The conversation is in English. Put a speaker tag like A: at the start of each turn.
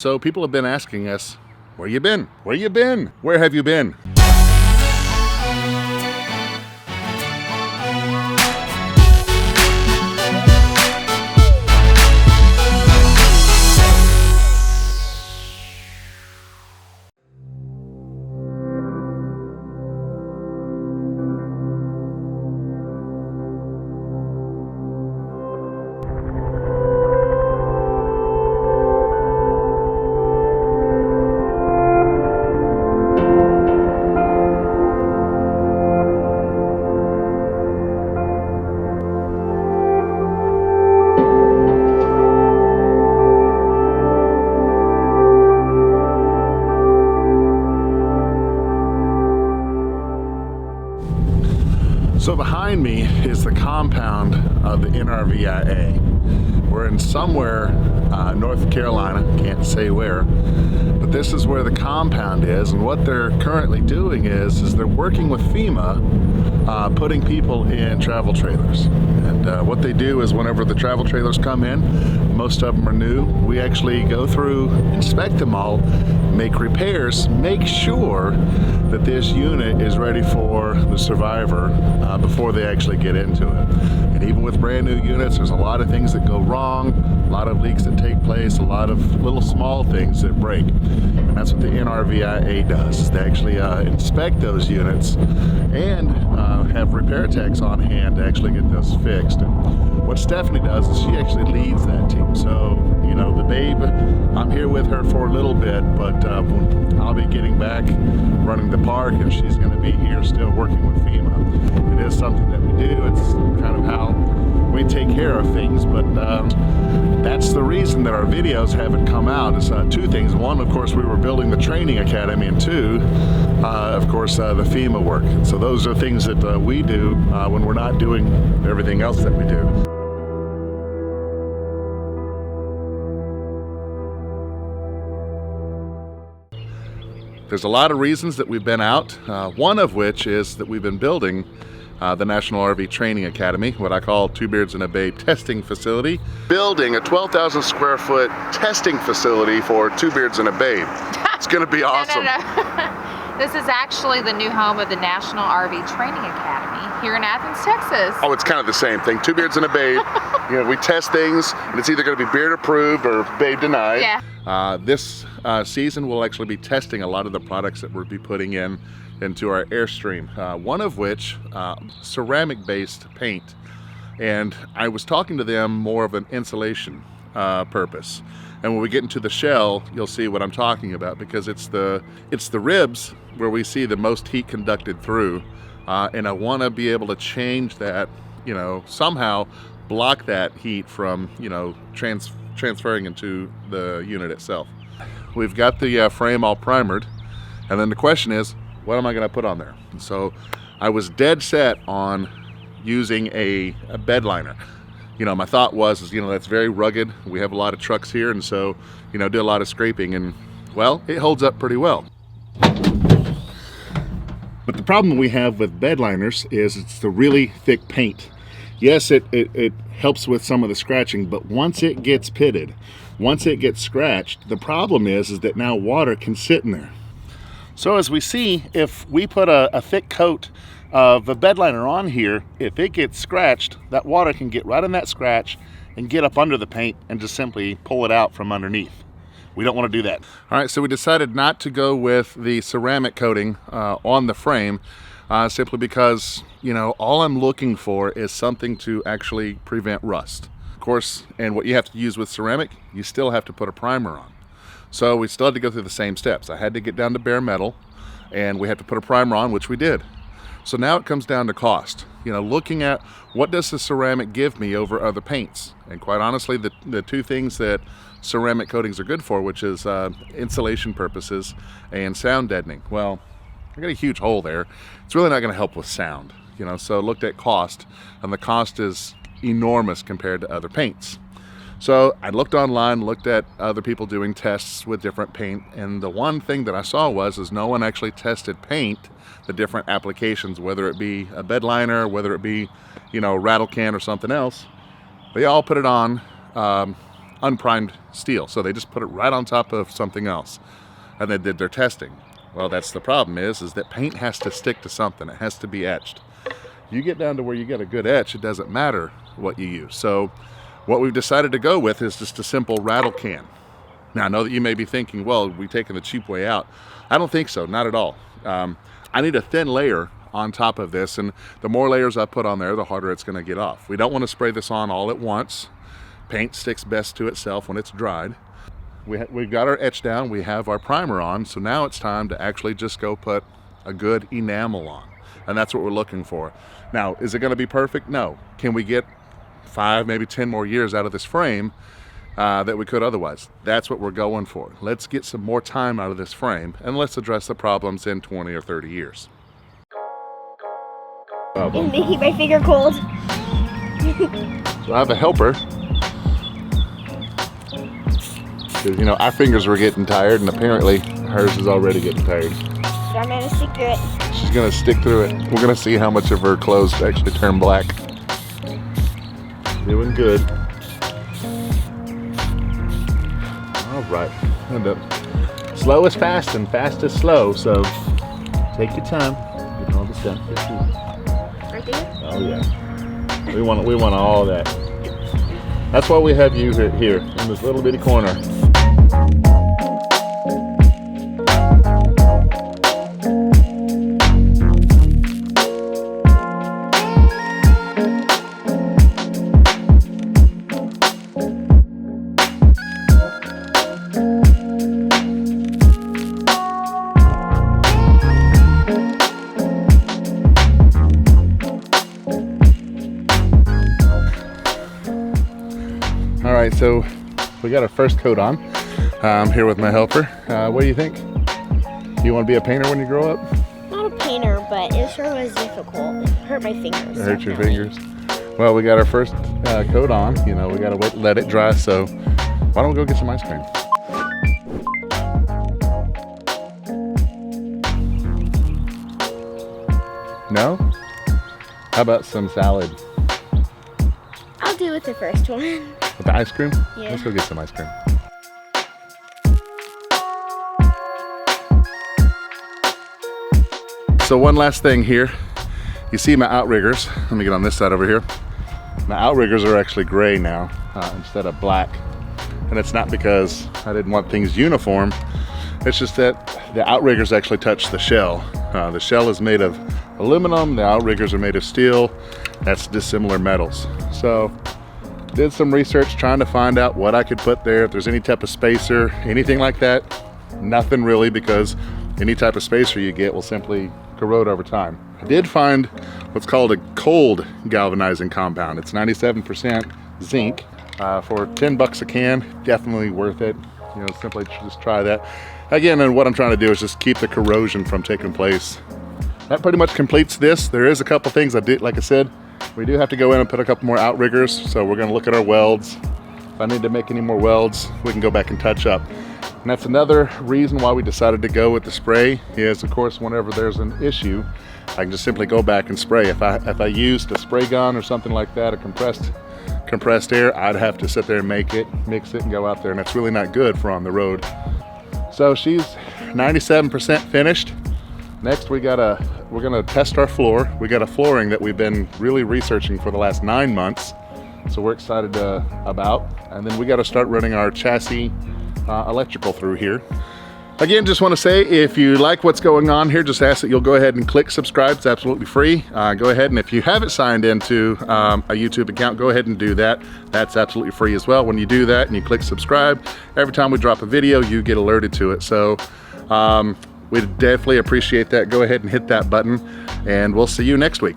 A: So people have been asking us, where you been? Where you been? Where have you been? So behind me is the compound of the NRVIA. We're in somewhere North Carolina, can't say where, but this is where the compound is, and what they're currently doing is they're working with FEMA, putting people in travel trailers. And what they do is whenever the travel trailers come in, most of them are new, we actually go through, inspect them all, make repairs, make sure that this unit is ready for the survivor before they actually get into it. And even with brand new units, there's a lot of things that go wrong, a lot of leaks that take place, a lot of little small things that break. And that's what the NRVIA does, is they actually inspect those units and have repair techs on hand to actually get those fixed. And what Stephanie does is she actually leads that team. So, you know, the babe, I'm here with her for a little bit, but I'll be getting back running the park, and she's going to be here still working with FEMA. It is something that we do. It's kind of how we take care of things, but that's the reason that our videos haven't come out. Is two things. One, of course, we were building the training academy, and two, of course, the FEMA work. So those are things that we do when we're not doing everything else that we do. There's a lot of reasons that we've been out, one of which is that we've been building the National RV Training Academy, what I call Two Beards and a Babe testing facility. Building a 12,000 square foot testing facility for Two Beards and a Babe. It's going to be awesome.
B: No. This is actually the new home of the National RV Training Academy here in Athens, Texas.
A: Oh, it's kind of the same thing. Two Beards and a Babe. You know, we test things, and it's either going to be beard approved or babe denied.
B: Yeah.
A: This season we'll actually be testing a lot of the products that we'll be putting into our Airstream, one of which ceramic based paint, and I was talking to them more of an insulation purpose. And when we get into the shell, you'll see what I'm talking about, because it's the ribs where we see the most heat conducted through, and I want to be able to change that, you know, somehow block that heat from, you know, transferring into the unit itself. We've got the frame all primered, and then the question is, what am I going to put on there? And so I was dead set on using a bed liner. You know, my thought was, you know, that's very rugged. We have a lot of trucks here, and so, you know, did a lot of scraping, and well, it holds up pretty well. But the problem we have with bed liners is it's the really thick paint. Yes, it helps with some of the scratching, but once it gets pitted, once it gets scratched, the problem is that now water can sit in there. So as we see, if we put a thick coat of a bed liner on here, if it gets scratched, that water can get right in that scratch and get up under the paint and just simply pull it out from underneath. We don't want to do that. All right, so we decided not to go with the ceramic coating on the frame, simply because, you know, all I'm looking for is something to actually prevent rust. Of course, and what you have to use with ceramic, you still have to put a primer on. So we still had to go through the same steps. I had to get down to bare metal, and we had to put a primer on, which we did. So now it comes down to cost. You know, looking at what does the ceramic give me over other paints. And quite honestly, the two things that ceramic coatings are good for, which is insulation purposes and sound deadening. Well, I got a huge hole there. It's really not going to help with sound. You know, so looked at cost, and the cost is enormous compared to other paints. So I looked online, looked at other people doing tests with different paint, and the one thing that I saw was no one actually tested paint, the different applications, whether it be a bed liner, whether it be, you know, rattle can or something else. They all put it on unprimed steel. So they just put it right on top of something else. And they did their testing. Well, that's the problem is that paint has to stick to something. It has to be etched. You get down to where you get a good etch, it doesn't matter what you use. So what we've decided to go with is just a simple rattle can. Now, I know that you may be thinking, well, we've taken the cheap way out. I don't think so, not at all. I need a thin layer on top of this, and the more layers I put on there, the harder it's gonna get off. We don't wanna spray this on all at once. Paint sticks best to itself when it's dried. We've got our etch down, we have our primer on, so now it's time to actually just go put a good enamel on. And that's what we're looking for. Now, is it gonna be perfect? No. Can we get 5, maybe 10 more years out of this frame that we could otherwise? That's what we're going for. Let's get some more time out of this frame and let's address the problems in 20 or 30 years.
C: It's making my finger cold.
A: So I have a helper. Because, you know, our fingers were getting tired and apparently hers is already getting tired.
C: So I'm gonna stick through it.
A: She's gonna stick through it. We're gonna see how much of her clothes actually turn black. Doing good. All right. And slow is fast and fast is slow, so take your time. Get all this done.
C: Right there?
A: Oh yeah. We want all that. That's why we have you here in this little bitty corner. All right, so we got our first coat on. I'm here with my helper. What do you think? Do you want to be a painter when you grow up?
C: Not a painter, but it sure was difficult. It hurt my fingers.
A: It hurt your fingers? Well, we got our first coat on. You know, we got to wait, let it dry. So why don't we go get some ice cream? No? How about some salad?
C: I'll do with the first one.
A: With the ice cream?
C: Yeah.
A: Let's go get some ice cream. So one last thing here. You see my outriggers. Let me get on this side over here. My outriggers are actually gray now instead of black. And it's not because I didn't want things uniform. It's just that the outriggers actually touch the shell. The shell is made of aluminum. The outriggers are made of steel. That's dissimilar metals. So did some research trying to find out what I could put there, if there's any type of spacer, anything like that. Nothing really, because any type of spacer you get will simply corrode over time. I did find what's called a cold galvanizing compound. It's 97% zinc for 10 bucks a can. Definitely worth it. You know, simply just try that. Again, and what I'm trying to do is just keep the corrosion from taking place. That pretty much completes this. There is a couple things I did, like I said, we do have to go in and put a couple more outriggers, so we're gonna look at our welds. If I need to make any more welds, we can go back and touch up. And that's another reason why we decided to go with the spray is, of course, whenever there's an issue, I can just simply go back and spray. If I used a spray gun or something like that, a compressed air, I'd have to sit there and make it, mix it, and go out there, and that's really not good for on the road. So she's 97% finished. Next, we're gonna test our floor. We got a flooring that we've been really researching for the last 9 months, so we're excited about. And then we got to start running our chassis electrical through here. Again, just want to say, if you like what's going on here, just ask that you'll go ahead and click subscribe. It's absolutely free. Go ahead, and if you haven't signed into a YouTube account, go ahead and do that. That's absolutely free as well. When you do that and you click subscribe, every time we drop a video, you get alerted to it. So we'd definitely appreciate that. Go ahead and hit that button, and we'll see you next week.